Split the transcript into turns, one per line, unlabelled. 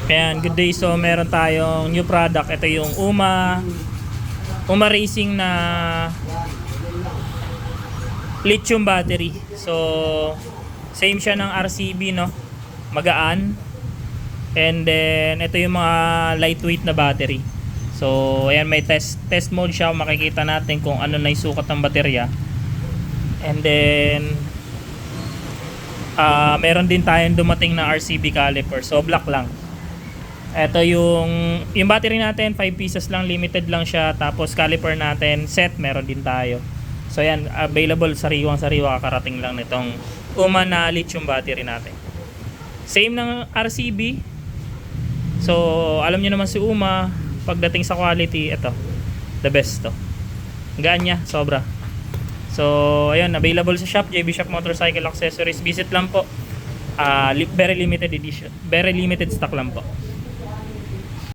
Ayan, good day. So meron tayong new product. Ito yung Uma Racing na lithium battery. So same siya ng RCB, no? Magaan. And then ito yung mga lightweight na battery. So ayan, may test mode siya. Makikita natin kung ano na yung sukat ng baterya. And then meron din tayong dumating na RCB caliper. So black lang. Ito yung battery natin, 5 pieces lang, limited lang siya. Tapos caliper natin, set, meron din tayo. So yan, available sariwang-sariwa, kakarating lang nitong Uma na lithium battery natin. Same ng RCB. So alam niyo naman si Uma, pagdating sa quality, ito, the best to. Gaan niya, sobra. So ayun, available sa shop, JB Shop Motorcycle Accessories. Visit lang po. Very limited edition, very limited stock lang po.